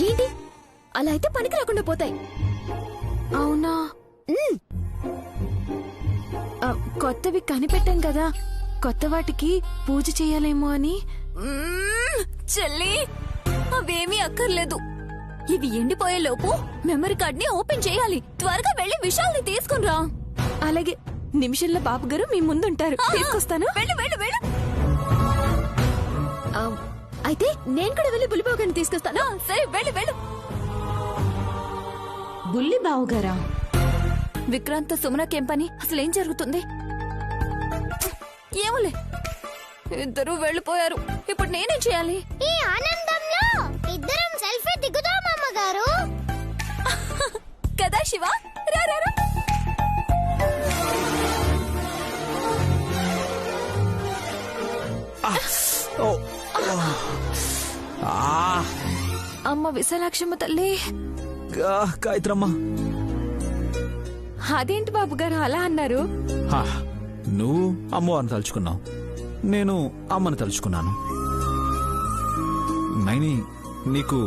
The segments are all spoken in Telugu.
ఏంటి అలా అయితే పనికి రాకుండా పోతాయి. అవునా? కొత్తవి కనిపెట్టాం కదా, కొత్త వాటికి పూజ చేయాలేమో అని. చెల్లి అవేమీ అక్కర్లేదు. ఇవి ఎండిపోయే లోపు మెమరీ కార్డ్ ని ఓపెన్ చేయాలి. త్వరగా వెళ్లి విషయాల్ని తీసుకునిరా. అలాగే, నిమిషంలో బాబు గారు మీ ముందుంటారు. తీసుకొస్తాను. వెళ్ళు వెళ్ళు వెళ్ళు. అయితే నేను కూడా వెళ్ళి బుల్లిబాబుగారిని తీసుకొస్తాను. సరే వెళ్ళు వెళ్ళు. బుల్లి బావుగారా? విక్రాంత్ సుమనకేం పని? అసలు ఏం జరుగుతుంది? ఏమోలే, ఇద్దరు వెళ్ళిపోయారు. ఇప్పుడు నేనేం చేయాలి? ఈ ఆనందంలో ఇద్దరం సెల్ఫీ దిగుదాం అమ్మగారు. కదా శివ, రా రా రా. అమ్మ విశాలాక్షమ్మ తల్లి. గాయత్రమ్మ, అదేంటి బాబు గారు అలా అన్నారు? నువ్వు అమ్మవారిని తలుచుకున్నావు, నేను అమ్మని తలుచుకున్నాను. నైని, నీకు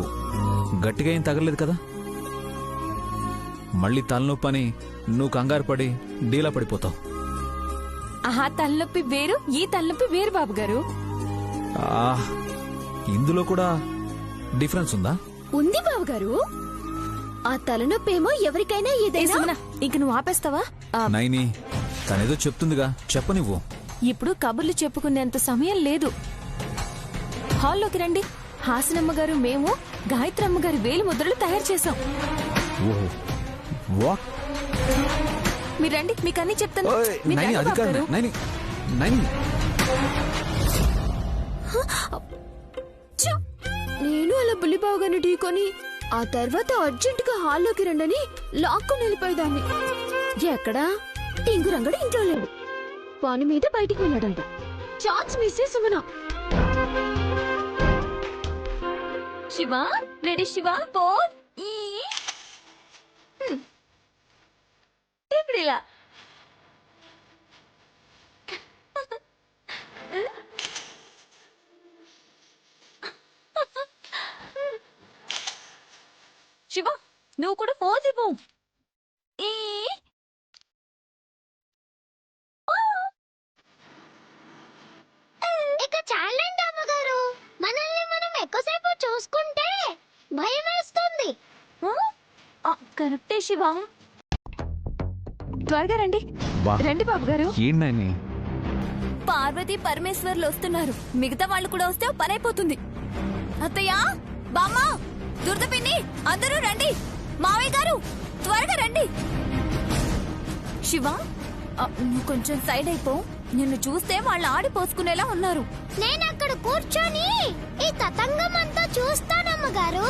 గట్టిగా ఏం తగలేదు కదా? మళ్ళీ తలనొప్పని నువ్వు కంగారు పడి డీలా పడిపోతావు. ఆ తలనొప్పి వేరు, ఈ తలనొప్పి వేరు బాబు గారు. ఇందులో కూడా డిఫరెన్స్ ఉందా? ఉంది బావగారు. ఆ తలనొప్పేమో ఎవరికైనా ఏదైనా. ఇంక నువ్వు ఆపేస్తావా? నైని, తనేదో చెప్తుందిగా, చెప్పనివ్వు. ఇప్పుడు కబుర్లు చెప్పుకునేంత సమయం లేదు. హాల్లోకి రండి. హాసనమ్మ గారు, మేము గాయత్రమ్మ గారి వేలి ముద్రలు తయారు చేశాం. మీరు రండి, మీకు అన్ని చెప్తాను. నైని, అది కాదు నైని. నైని, నేను అలా బుల్లిబావుగారిని ఢీకొని ఆ తర్వాత అర్జెంటుగా హాల్లోకి రండని లాక్కొని వెళ్ళిపోయేదాన్ని. ఎక్కడా టింగురంగడు ఇంట్లో లేడు. పని మీద బయటికి వెళ్ళాడంట. Chance miss Sumana. Shiva, ready Shiva, పోర్ ఇప్పుడిలా. శివ, నువ్వు కూడా పోజ్ ఇవ్వు. ఇక చాలండి అమ్మగారు, మనల్ని మనం ఎక్కువసేపు చూసుకుంటే భయం వేస్తుంది. కరెక్టే శివ. త్వరగా రండి. రండి బాబు గారు. ఏంటి పార్వతి పరమేశ్వర్లు వస్తున్నారు. మిగతా వాళ్ళు కూడా వస్తే పని అయిపోతుంది. అత్తయ్య, బామ్మ, దుర్దపిన్ని, అందరూ రండి. మావయ్య గారు, త్వరగా రండి. శివ, నువ్వు కొంచెం సైడ్ అయిపో. నిన్ను చూస్తే వాళ్ళు ఆడిపోసుకునేలా ఉన్నారు. నేను అక్కడ కూర్చొని ఈ తతంగం అంతా చూస్తానమ్మగారు.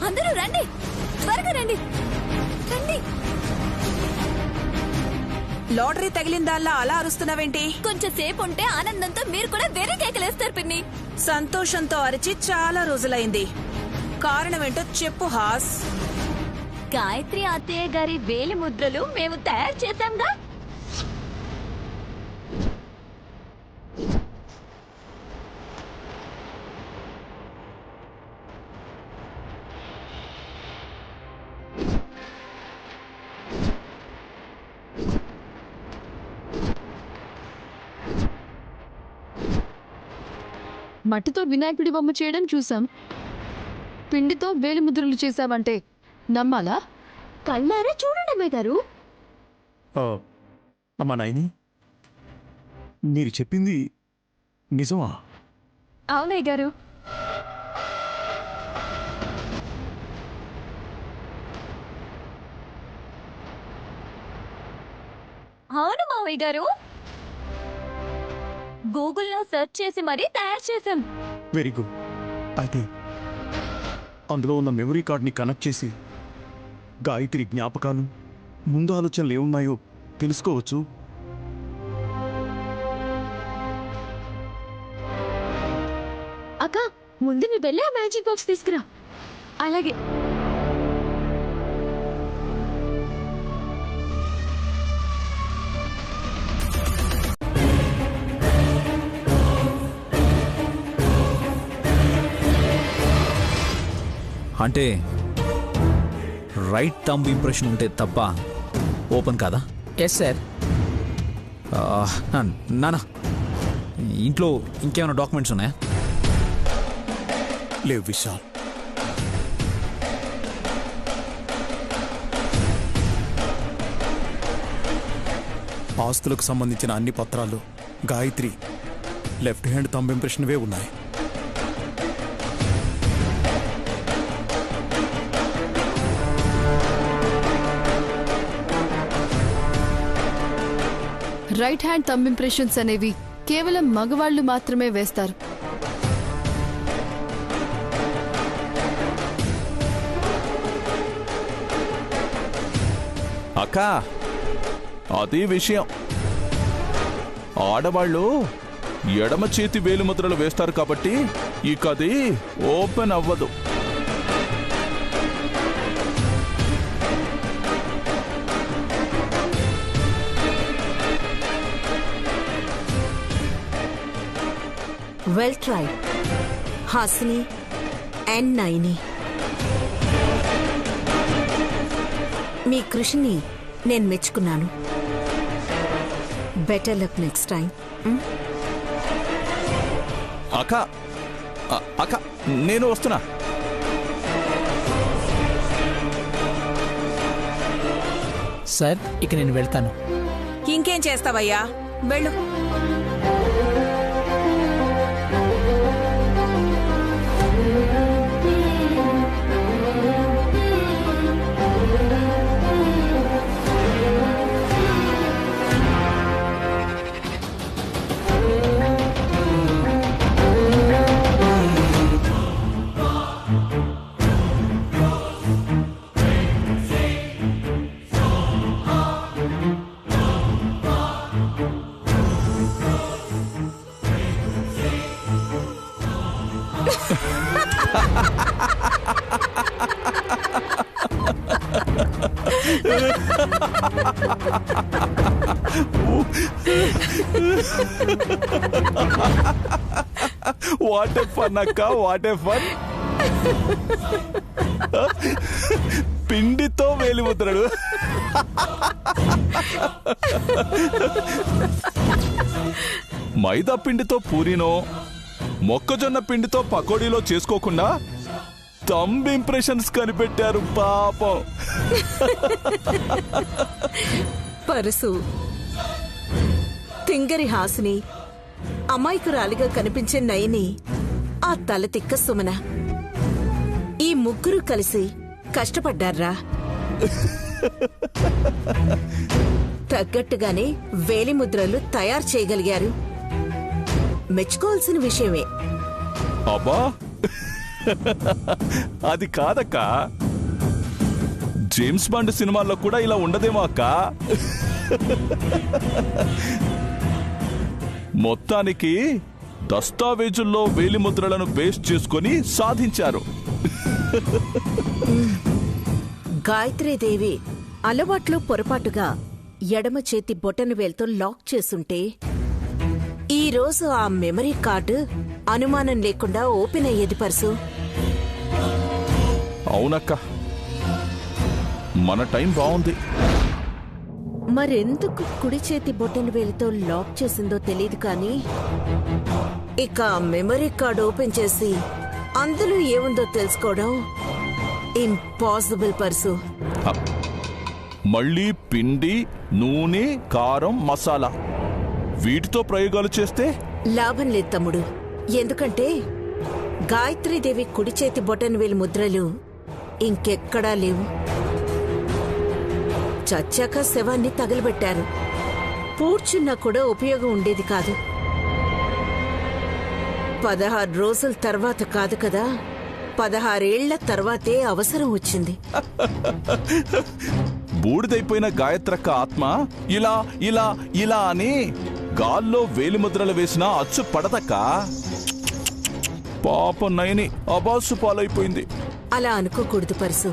అందరూ రండి, త్వరగా రండి రండి. లాటరీ తగిలిందాల్లా అలా అరుస్తున్నావేంటి? కొంచెం సేపు ఉంటే ఆనందంతో మీరు కూడా వేరే కేకలేస్తారు పిన్ని. సంతోషంతో అరిచి చాలా రోజులైంది. కారణమేంటో చెప్పు హాస్. గాయత్రి అత్తయ్య గారి వేలి ముద్రలు మేము తయారు చేశాంగా. మట్టితో వినాయకుడి బొమ్మ చేయడం చూసాం. పిండితో వేలి ముద్రలు చేశామంటే నమ్మాలా? కళ్ళారా చూడండి అమ్మాయి గారు. అమ్మా నైని, మీరు చెప్పింది నిజమా? అవునయ్య గారు. అవును మావయ్య గారు, గూగుల్లో సెర్చ్ చేసి మరీ తయారు చేశాం. Very good. అయితే అందులో ఉన్న మెమరీ కార్డ్ని కనెక్ట్ చేసి గాయత్రి జ్ఞాపకాలు, ముందు ఆలోచనలు ఏమున్నాయో తెలుసుకోవచ్చు. అక్క, ముందు మీ వెళ్ళి ఆ మ్యాజిక్ బాక్స్ తీసుకురా. అలాగే. అంటే రైట్ థంబ్ ఇంప్రెషన్ ఉంటే తప్ప ఓపెన్ కాదా? Yes sir. నానా, ఇంట్లో ఇంకేమైనా డాక్యుమెంట్స్ ఉన్నాయా? లేవు విశాల్. ఆస్తులకు సంబంధించిన అన్ని పత్రాలు గాయత్రి లెఫ్ట్ హ్యాండ్ థంబ్ ఇంప్రెషన్వే ఉన్నాయి. రైట్ హ్యాండ్ థంబ్ ఇంప్రెషన్స్ అనేవి కేవలం మగవాళ్లు మాత్రమే వేస్తారు. అక్క, అది విషయం. ఆడవాళ్ళు ఎడమ చేతి వేలిముద్రలు వేస్తారు కాబట్టి ఇక అది ఓపెన్ అవ్వదు. Well try Hasini and Naini. మీ కృషిని నేను మెచ్చుకున్నాను. Better luck next time. అక్క అక్క, నేను వస్తున్నా. సార్, ఇక నేను వెళ్తాను. ఇంకేం చేస్తావయ్యా, వెళ్ళు. వాట్ ఏ ఫన్ అక్క, వాట్ ఏ ఫన్. పిండితో వేలిముద్రలు. మైదా పిండితో పూరినో మొక్కజొన్న పిండితో పకోడీలో చేసుకోకుండా థంబ్ ఇంప్రెషన్స్ కనిపెట్టారు పాపం. పరుసు, తింగరి హాసిని, అమాయకురాలిగా కనిపించే నయని, ఆ తలతిక్క సుమన, ఈ ముగ్గురు కలిసి కష్టపడ్డారా. తగ్గట్టుగానే వేలిముద్రలు తయారు చేయగలిగారు. మెచ్చుకోవాల్సిన విషయమే. అబ్బా, అది కాదక్క. జేమ్స్ బాండ్ సినిమాల్లో కూడా ఇలా ఉండదేమో అక్క. మొత్తానికి దస్తావేజుల్లో వేలిముద్రలను బేస్ చేసుకొని సాధించారు. గాయత్రీదేవి అలవాట్లో పొరపాటుగా ఎడమ చేతి బొటన వేలుతో లాక్ చేసుంటే ఈ రోజు ఆ మెమరీ కార్డు అనుమానం లేకుండా ఓపెన్ అయ్యేది పర్సు. అవునక్క, మన టైం బాగుంది. మరెందుకు కుడి చేతి బొటన వేలుతో లాక్ చేసిందో తెలియదు కానీ ఇక మెమరీ కార్డు ఓపెన్ చేసి అందులో ఏముందో తెలుసుకోవడం ఇంపాసిబుల్ పర్సు. మళ్ళీ పిండి, నూనె, కారం, మసాలా వీటితో ప్రయోగాలు చేస్తే లాభం లేదు తమ్ముడు. ఎందుకంటే గాయత్రీదేవి కుడి చేతి బొటనవేలు ముద్రలు ఇంకెక్కడా లేవు. చచ్చాక శవాన్ని తగలబెట్టారు. పూడ్చున్నా కూడా ఉపయోగం ఉండేది కాదు. 16 రోజుల తర్వాత కాదు కదా, 16 ఏళ్ల తర్వాతే అవసరం వచ్చింది. బూడిదైపోయిన గాయత్రక్క ఆత్మ ఇలా ఇలా ఇలా అని గాల్లో వేలిముద్రలు వేసినా అచ్చు పడదక్క. పాపం నయని అబాసు పాలైపోయింది. అలా అనుకోకూడదు పర్సు.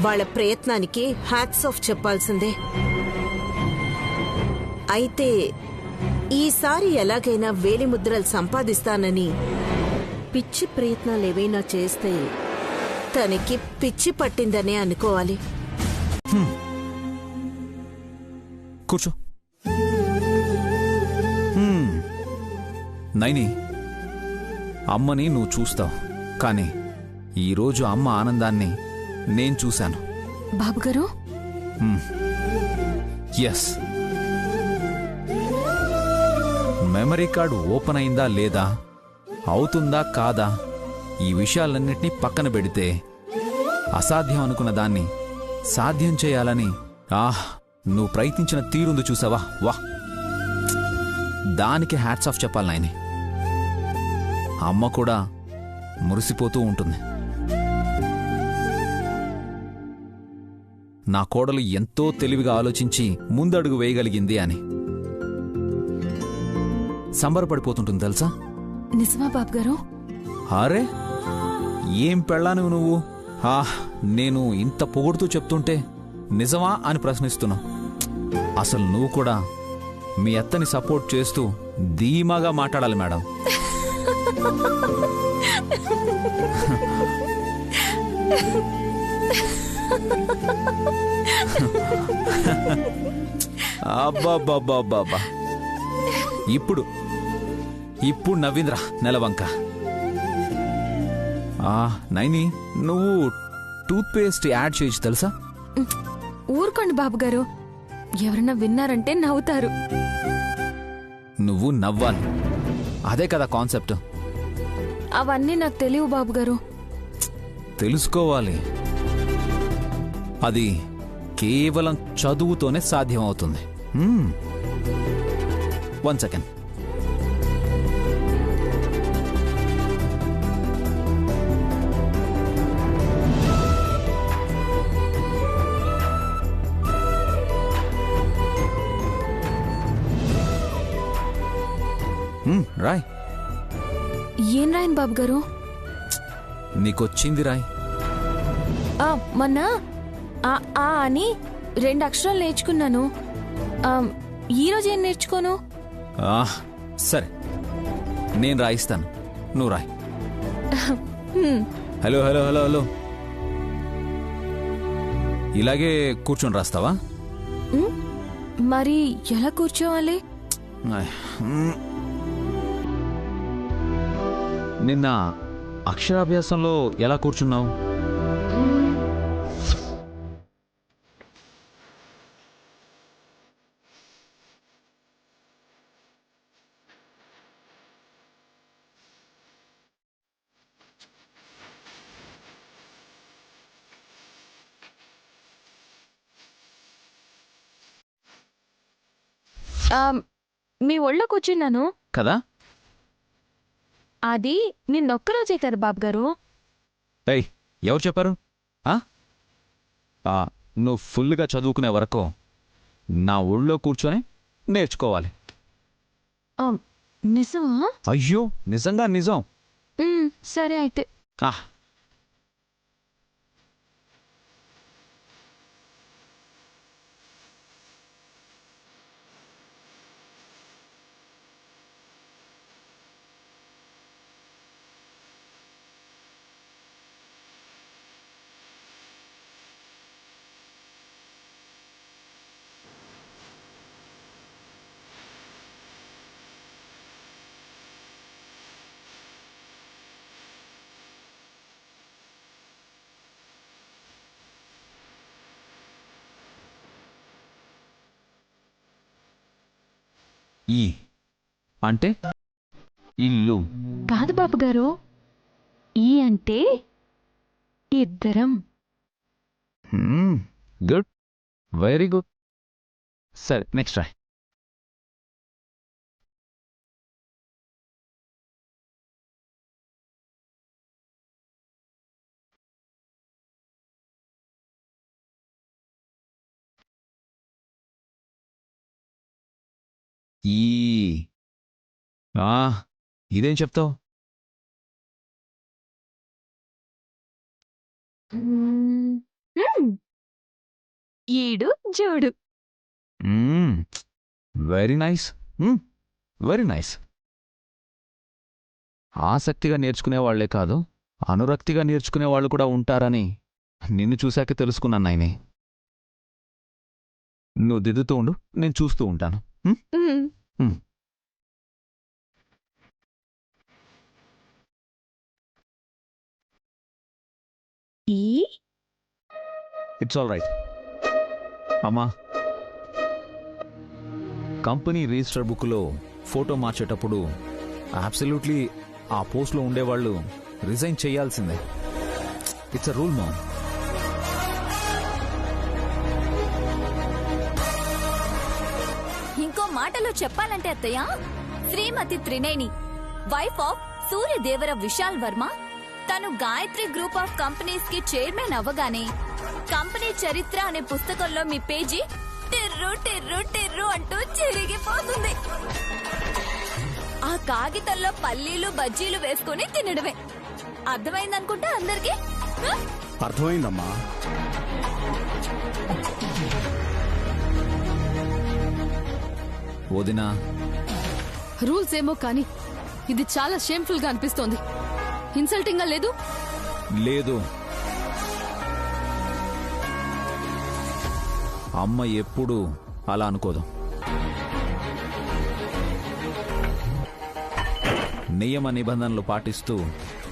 వాళ్ళ ప్రయత్నానికి హ్యాట్స్ ఆఫ్ చెప్పాల్సిందే. అయితే ఈసారి ఎలాగైనా వేలిముద్రలు సంపాదిస్తానని పిచ్చి ప్రయత్నాలు ఏవైనా చేస్తే తనకి పిచ్చి పట్టిందనే అనుకోవాలి. కూర్చో. హ్మ్. నైని, అమ్మని నువ్వు చూస్తావు, కానీ ఈరోజు అమ్మ ఆనందాన్ని నేను చూశాను. బాబుగారు, ఎస్, మెమరీ కార్డు ఓపెన్ అయిందా లేదా, అవుతుందా కాదా, ఈ విషయాలన్నింటినీ పక్కన పెడితే అసాధ్యం అనుకున్న దాన్ని సాధ్యం చేయాలని నువ్వు ప్రయత్నించిన తీరుంది చూసావా, వా, దానికి హ్యాట్స్ ఆఫ్ చెప్పాలి నాయని. అమ్మ కూడా మురిసిపోతూ ఉంటుంది. నా కోడలు ఎంతో తెలివిగా ఆలోచించి ముందడుగు వేయగలిగింది అని సంబరపడిపోతుంటుంది తెలుసా. నిజమా బాబుగారు? అరే, ఏం పెళ్ళాను నువ్వు? నేను ఇంత పొగుడుతూ చెప్తుంటే నిజమా అని ప్రశ్నిస్తున్నా. అసలు నువ్వు కూడా మీ అత్తని సపోర్ట్ చేస్తూ ధీమాగా మాట్లాడాలి మేడం. అబ్బాబ్బాబ్బాబ్బా, ఇప్పుడు నవ్వింద్రా నెలవంక. నైని, నువ్వు టూత్ పేస్ట్ యాడ్ చేయొచ్చు తెలుసా. ఊరుకోండి బాబుగారు, ఎవరన్నా విన్నారంటే నవ్వుతారు. నువ్వు నవ్వాలి, అదే కదా కాన్సెప్ట్. అవన్నీ నాకు తెలియవు బాబుగారు. తెలుసుకోవాలి, అది కేవలం చదువుతోనే సాధ్యమవుతుంది. 1 సెకండ్. రాయ్. ఏం రాయను బాబుగారు? నీకొచ్చింది రాయ్. మొన్న ఆ అని 2 అక్షరాలు నేర్చుకున్నాను. ఈరోజు ఏం నేర్చుకోను? సరే, నేను రాయిస్తాను, నువ్వు రాయ్. హలో హలో హలో హలో, ఇలాగే కూర్చొని రాస్తావా? మరి ఎలా కూర్చోవాలి? నిన్న అక్షరాభ్యాసంలో ఎలా కూర్చున్నావు? మీ ఒళ్ళో కూర్చున్నాను కదా. అది నిన్నొక్కరోజే కదా బాబుగారు. ఎవరు చెప్పారు? నువ్వు ఫుల్గా చదువుకునే వరకు నా ఒళ్ళో కూర్చొని నేర్చుకోవాలి. నిజమా? అయ్యో, నిజంగా నిజం. సరే అయితే. ఈ అంటే ఇల్లు కాదు బాబుగారు, ఈ అంటే ఇద్దరం. Good, very good. సరే, నెక్స్ట్ రాయ్. ఇదేం చెప్తావు? ఈడు జోడు. Very nice, very nice. ఆసక్తిగా నేర్చుకునే వాళ్లే కాదు, అనురక్తిగా నేర్చుకునే వాళ్ళు కూడా ఉంటారని నిన్ను చూశాక తెలుసుకున్నాను నాయనే. నువ్వు దిద్దుతూ ఉండు, నేను చూస్తూ ఉంటాను. It's all right. అమ్మా, కంపెనీ రిజిస్టర్ బుక్లో ఫోటో మార్చేటప్పుడు అబ్సల్యూట్లీ ఆ పోస్ట్లో ఉండేవాళ్ళు రిజైన్ చేయాల్సిందే. It's a rule ma'am. ఇంకో మాటలో చెప్పాలంటే అత్తయ్య, శ్రీమతి త్రినేని, వైఫ్ ఆఫ్ సూర్యదేవర విశాల్ వర్మ, తను గాయత్రి గ్రూప్ ఆఫ్ కంపెనీస్ కి చైర్మన్ అవ్వగానే కంపెనీ చరిత్ర అనే పుస్తకంలో మీ పేజీ టిర్రు టిర్రు టిర్రు అంటూ చిరిగిపోతుంది. ఆ కాగితంలో పల్లీలు బజ్జీలు వేసుకుని తినడమే. అర్థమైందనుకుంటా అందరికి? అర్థమైందమ్మా. వదినా, రూల్స్ ఏమో కానీ ఇది చాలా షేమ్ఫుల్ గా అనిపిస్తోంది. ఇన్సల్టింగ్ గా లేదు? లేదు. అమ్మ ఎప్పుడూ అలా అనుకోదు. నియమ నిబంధనలు పాటిస్తూ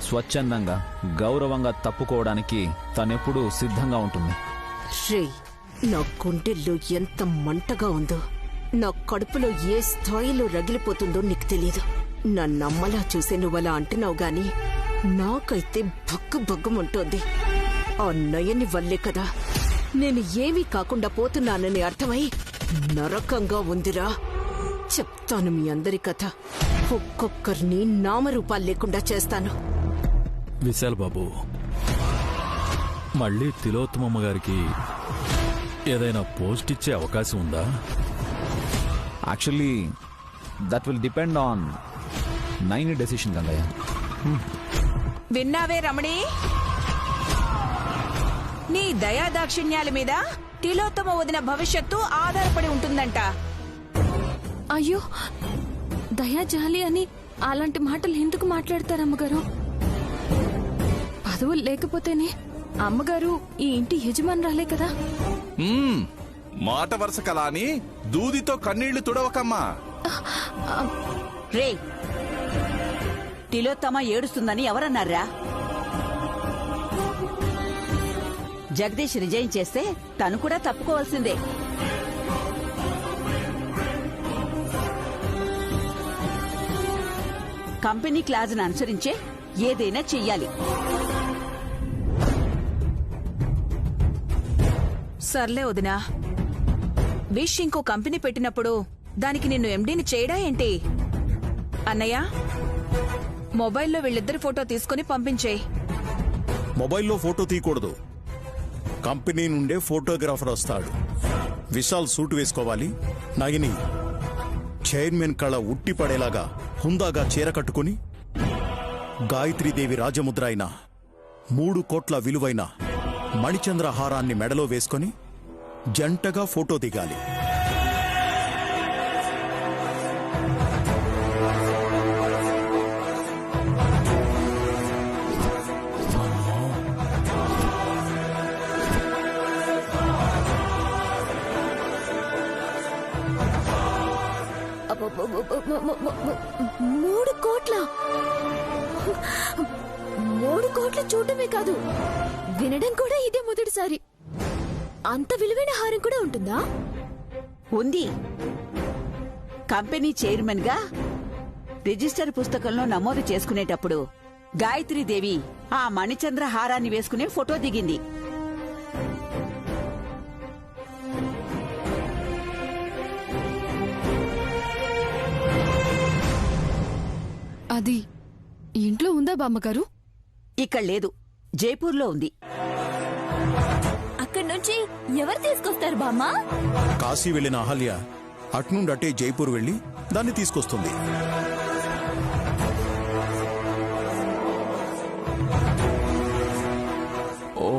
స్వచ్ఛందంగా గౌరవంగా తప్పుకోవడానికి తనెప్పుడూ సిద్ధంగా ఉంటుంది. శ్రీ, నా గుండెల్లో ఎంత మంటగా ఉందో, నా కడుపులో ఏ స్థాయిలో రగిలిపోతుందో నీకు తెలియదు. నన్నమ్మలా చూసే నువ్వలా అంటున్నావు గాని నాకైతే బగ్గు బగ్గుమంటోంది. ఆ నయని వల్లే కదా నేను ఏమీ కాకుండా పోతున్నానని అర్థమై నరకంగా ఉందిరా. చెప్తాను మీ అందరి కథ. ఒక్కొక్కరిని నామరూపాలు లేకుండా చేస్తాను. విశాల్ బాబు, మళ్ళీ తిలోత్తమమ్మ గారికి ఏదైనా పోస్ట్ ఇచ్చే అవకాశం ఉందా? Actually that will depend on Naini decision Gangaiah. విన్నావే రమణి, నీ దయాదాక్షిణ్యాల మీద తిలోత్తమ వదిన భవిష్యత్తు ఆధారపడి ఉంటుందంట. అయ్యో, దయా జాలి అని అలాంటి మాటలు ఎందుకు మాట్లాడతారమ్మగారు? పదవులు లేకపోతేనే అమ్మగారు ఈ ఇంటి యజమానురాలే కదా. మాట వరుస కలా అని దూదితో కన్నీళ్లు తుడవకమ్మా. రే, తిలోత్తమ ఏడుస్తుందని ఎవరన్నారా? జగదీష్ రిజైన్ చేస్తే తను కూడా తప్పుకోవాల్సిందే. కంపెనీ క్లాజ్ను అనుసరించే ఏదైనా చెయ్యాలి. సర్లే వదినా, విష్ ఇంకో కంపెనీ పెట్టినప్పుడు దానికి నిన్ను ఎండీని చేయడా ఏంటి? అన్నయ్య, మొబైల్లో వీళ్ళిద్దరి ఫోటో తీసుకుని పంపించేయి. మొబైల్లో ఫోటో తీయకూడదు. కంపెనీ నుండే ఫోటోగ్రాఫర్ వస్తాడు. విశాల్ సూట్ వేసుకోవాలి. నగిని చైర్మన్ కళ ఉట్టి పడేలాగా హుందాగా చీర కట్టుకుని గాయత్రీదేవి రాజముద్ర అయిన 3 కోట్ల విలువైన మణిచంద్ర హారాన్ని మెడలో వేసుకొని జంటగా ఫోటో దిగాలి. మూడు కోట్ల చూడటమే కాదు, వినడం కూడా ఇదే మొదటిసారి. అంత విలువైన హారం కూడా ఉంటుందా? ఉంది. కంపెనీ చైర్మన్ గా రిజిస్టర్ పుస్తకంలో నమోదు చేసుకునేటప్పుడు గాయత్రీదేవి ఆ మణిచంద్ర హారాన్ని వేసుకునే ఫోటో దిగింది. అది ఇంట్లో ఉందా బామ్మగారు? ఇక్కడ లేదు, జైపూర్లో ఉంది. అక్కడి నుంచి ఎవరు తీసుకొస్తారు బామ్మా? కాశీ వెళ్లిన అహల్య అట్నుండి అటే జైపూర్ వెళ్లి దాన్ని తీసుకొస్తుంది. ఓ,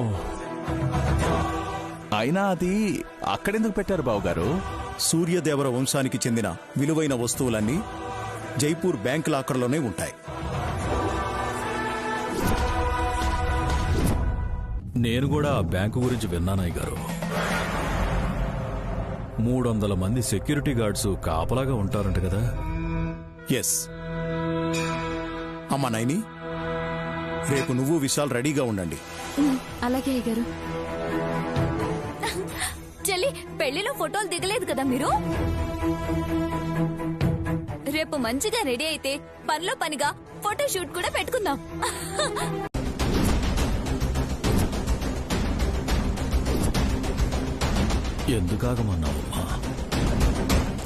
అయినా అది అక్కడెందుకు పెట్టారు బావుగారు? సూర్యదేవర వంశానికి చెందిన విలువైన వస్తువులన్నీ జైపూర్ బ్యాంక్ లాకర్లోనే ఉంటాయి. నేను కూడా ఆ బ్యాంకు గురించి విన్నానయ్య గారు. 300 మంది సెక్యూరిటీ గార్డ్స్ కాపలాగా ఉంటారంట కదా. ఎస్. అమ్మా నైని, రేపు నువ్వు విశాల్ రెడీగా ఉండండి. అలాగే అయ్యగారు. చెల్లి, పెళ్లిలో ఫోటోలు దిగలేదు కదా మీరు? రేపు మంచిగా రెడీ అయితే పనిలో పనిగా ఫోటో షూట్ కూడా పెట్టుకుందాం. ఎందుకాగమన్నావమ్మా?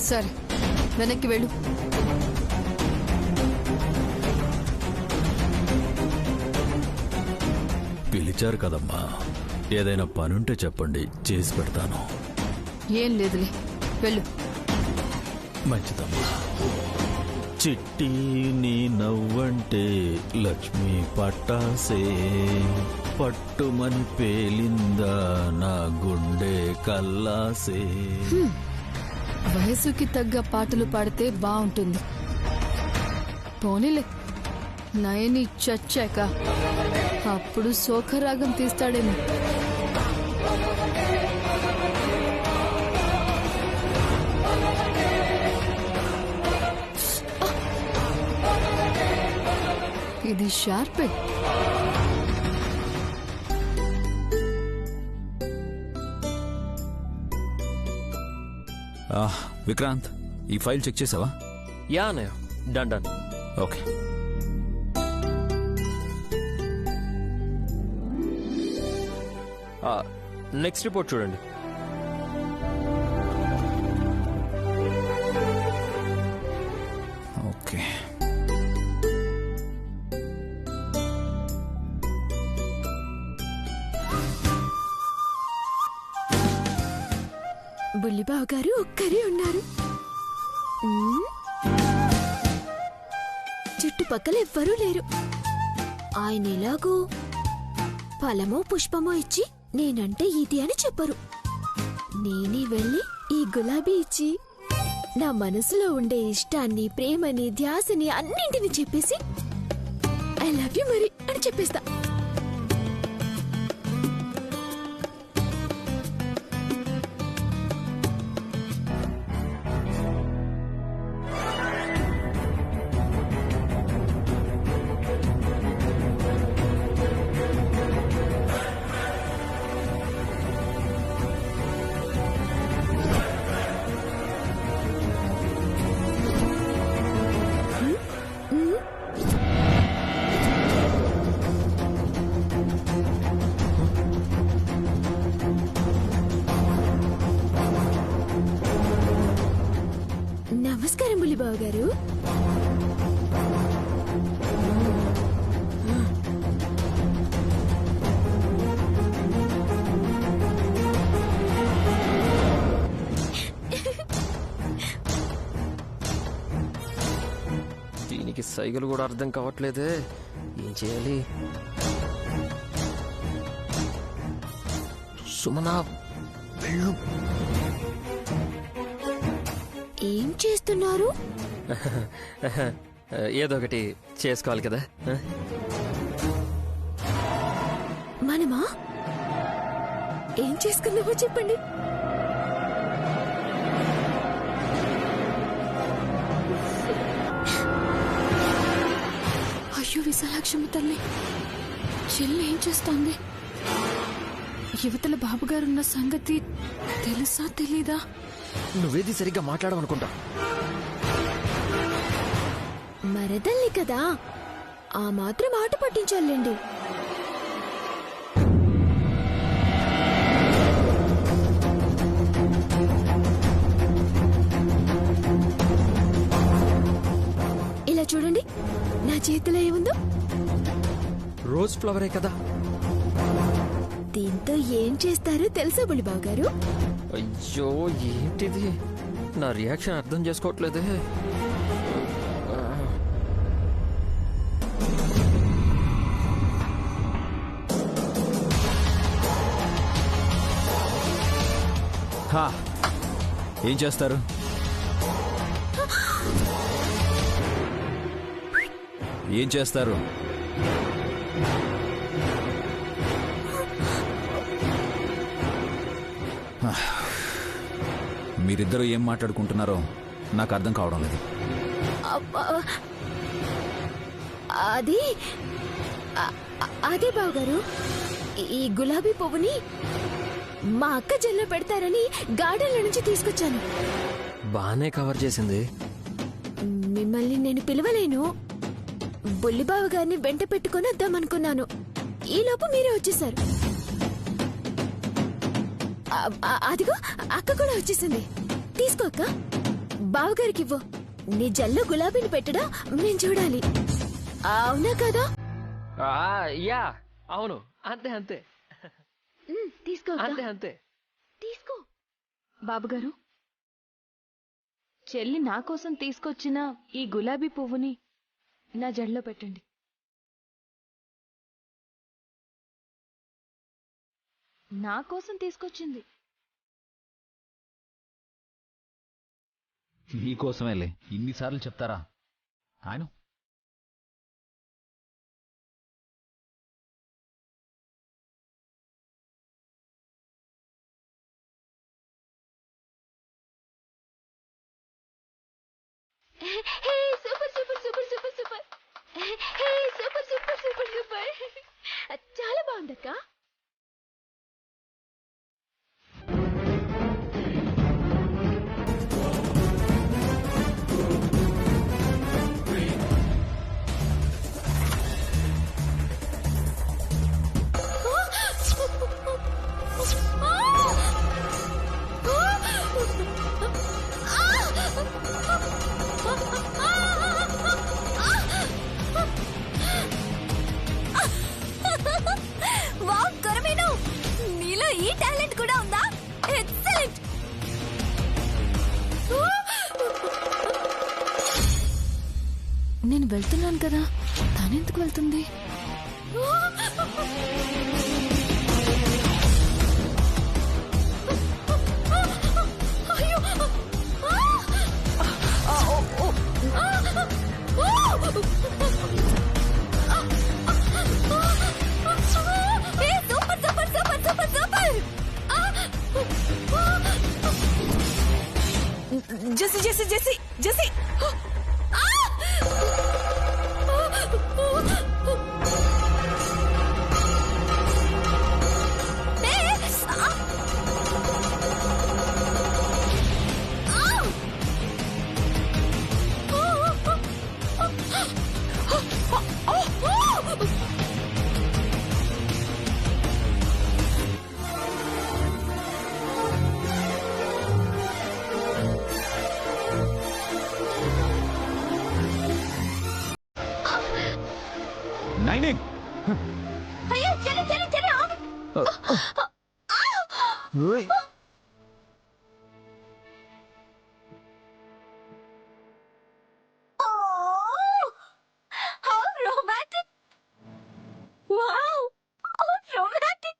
సరే, వెనక్కి వెళ్ళు. పిలిచారు కదమ్మా, ఏదైనా పనుంటే చెప్పండి, చేసి పెడతాను. ఏం లేదులే, వెళ్ళు. మంచిదమ్మా. చిట్టి నీ నవ్వంటే లక్ష్మీ పట్టాసే, పట్టుమని పేలిందా నా గుండె కల్లాసే. వయసుకి తగ్గ పాటలు పాడితే బాగుంటుంది. పోనీలే, నయని చచ్చాక అప్పుడు శోకరాగం తీస్తాడేమో. ఇది షార్పే. విక్రాంత్, ఈ ఫైల్ చెక్ చేసావా? యా అన్నయ్య, done done. Okay. Next report చూడండి. ఓకే. బుల్లిబాబు గారు ఒక్కరే ఉన్నారు. చుట్టుపక్కల ఎవ్వరూ లేరు. ఆయన ఎలాగో ఫలమో పుష్పమో ఇచ్చి నేనంటే ఇది అని చెప్పరు. నేనే వెళ్ళి ఈ గులాబీ ఇచ్చి నా మనసులో ఉండే ఇష్టాన్ని, ప్రేమని, ధ్యాసని అన్నింటిని చెప్పేసి ఐ లవ్ యు మరి అని చెప్పేస్తా. నమస్కారం బుల్లిబాబు గారు. దీనికి సైగలు కూడా అర్థం కావట్లేదే, ఏం చేయాలి? సుమనా, వెళ్ళు. ఏం చేస్తున్నారు? ఏదో ఒకటి చేసుకోవాలి కదా. మనమా? ఏం చేసుకుందామో చెప్పండి. అయ్యో విశాలాక్షమ్మ తల్లి, చెల్లి ఏం చేస్తోంది? యువతల బాబుగారున్న సంగతి తెలుసా తెలీదా? నువ్వేది సరిగ్గా మాట్లాడమనుకుంటా. మరదల్ని కదా, ఆ మాత్రం ఆట పట్టించాలండి. ఇలా చూడండి, నా చేతిలో ఏముందో. రోజ్ ఫ్లవరే కదా. దీంతో ఏం చేస్తారో తెలుసా బుల్లిబాబు గారు? అయ్యో, ఏంటిది? నా రియాక్షన్ అర్థం చేసుకోవట్లేదే. ఏం చేస్తారు? ఏం చేస్తారు? మీరిద్దరూ ఏం మాట్లాడుకుంటున్నారో నాకు అర్థం కావడం లేదు. అది అదే బావగారు, ఈ గులాబీ పువ్వుని మా అక్క జల్లో పెడతారని గార్డెన్ల నుంచి తీసుకొచ్చాను. బానే కవర్ చేసింది. మిమ్మల్ని నేను పిలవలేను. బుల్లిబావ గారిని వెంట పెట్టుకుని వద్దామనుకున్నాను. ఈలోపు మీరే వచ్చేసారు. అదిగో అక్క కూడా వచ్చేసింది. తీసుకో అక్క, బావగారికి ఇవ్వు. నీ జల్లో గులాబీని పెట్టడం నేను చూడాలి. అవునా కదా? యా అవును, అంతే అంతే. తీసుకో అంతే అంతే. తీసుకో. బాబుగారు, చెల్లి నా కోసం తీసుకొచ్చిన ఈ గులాబీ పువ్వుని నా జడలో పెట్టండి. నా కోసం తీసుకొచ్చింది. నీకోసమేలే, ఇన్నిసార్లు చెప్తారా ఆయన? Super super super super super. Super super super super. చాలా బాగుందక్క. వావ్ కొరమీను, నీలో ఈ టాలెంట్ కూడా ఉందా? ఎక్సలెంట్. నేను వెళ్తున్నాను కదా, తనెందుకు వెళ్తుంది? Super super super super super. JC JC JC JC. నైనింగ్, అయ్యో చలి చలి చలి. How romantic. Wow, how romantic.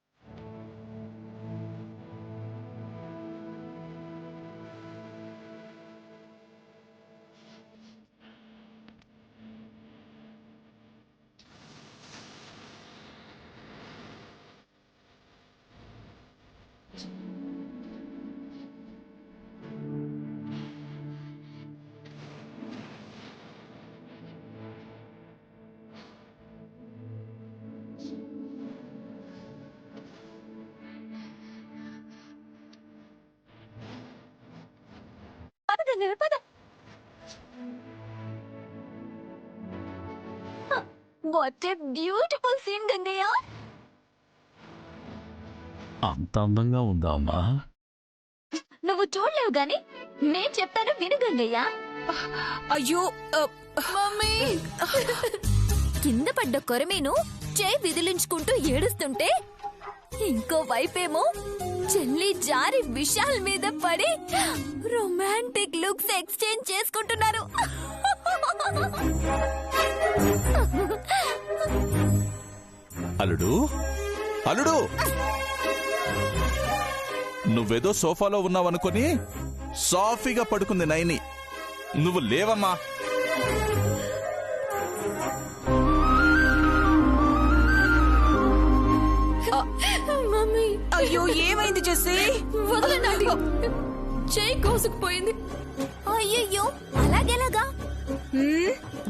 What a beautiful scene, Gangaya. అంత అందంగా ఉందా అమ్మా? నువ్వు చూడలేవు గాని నేను చెప్తాను విను గంగయ్య. అయ్యో మమ్మీ, కింద పడ్డ కొరమీను చేయి విదిలించుకుంటూ ఏడుస్తుంటే ఇంకో వైపేమో చెల్లి జారి విశాల్ మీద పడి రొమాంటిక్ లుక్స్ ఎక్స్చేంజ్ చేసుకుంటున్నారు. అల్లుడు అల్లుడు, నువ్వేదో సోఫాలో ఉన్నావనుకొని సాఫీగా పడుకుంది నైని. నువ్వు లేవమ్మా. అయ్యో ఏమైంది జెసి? వదలనండి. చెయ్యి కోసుకుపోయింది. అయ్యయ్యో అలాగెలాగా?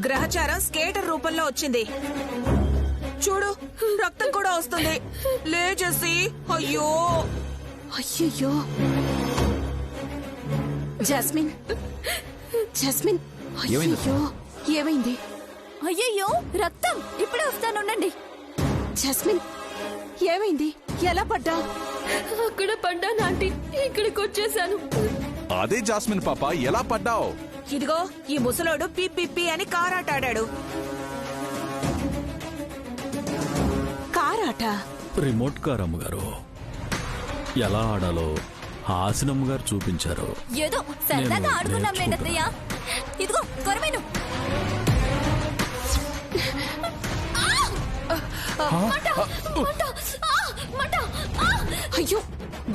గ్రహచారం స్కేటర్ రూపంలో వచ్చింది. చూడు, రక్తం కూడా వస్తుంది. లే జెస్సీ. అయ్యో అయ్యయ్యో జాస్మిన్, జాస్మిన్, ఏమైంది? అయ్యయ్యో ఏమైంది? అయ్యయ్యో రక్తం. ఇప్పుడే వస్తానుండండి. జాస్మిన్ ఏమైంది? ఎలా పడ్డా? అక్కడ పడ్డాను ఆంటీ, ఇక్కడికి వచ్చేసాను. అదే జాస్మిన్ పాప, ఎలా పడ్డావు? ఇదిగో ఈ ముసలోడు పి అని కారాటాడాడు. కారాట? రిమోట్ కార్ అమ్మగారు ఎలా ఆడాలో హాసినమ్మ గారు చూపించారు. ఏదో సరదాగా నేను ఆడుకున్నాం లేదత్తయ్య. ఇదిగో త్వరమేను. అయ్యో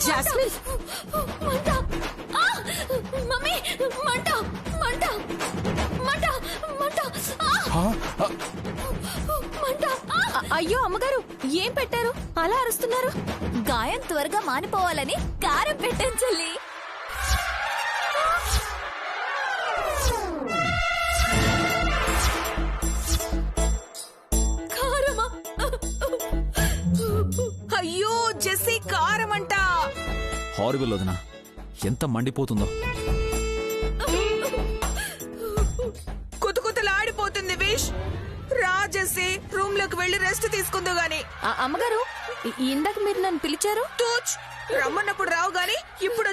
జాస్మిన్, మమ్మీ మంట మంట మంట మంట మంట. అయ్యో అమ్మగారు ఏం పెట్టారు? అలా అరుస్తున్నారు. గాయం త్వరగా మానిపోవాలని కారం పెట్టాను చెల్లి. కారమా? అయ్యో జెస్సీ, కారం అంట. హారిబుల్ వదినా, ఎంత మండిపోతుందో. కుతుకుతలాడిపోతుంది విష్. రా జెస్సీ, రూమ్ లోకి వెళ్లి రెస్ట్ తీసుకుందో గాని. అమ్మగారు ఇందాక మీరు నన్ను పిలిచారు. తూచ్, రమ్మన్నప్పుడు రావు గాని ఇప్పుడు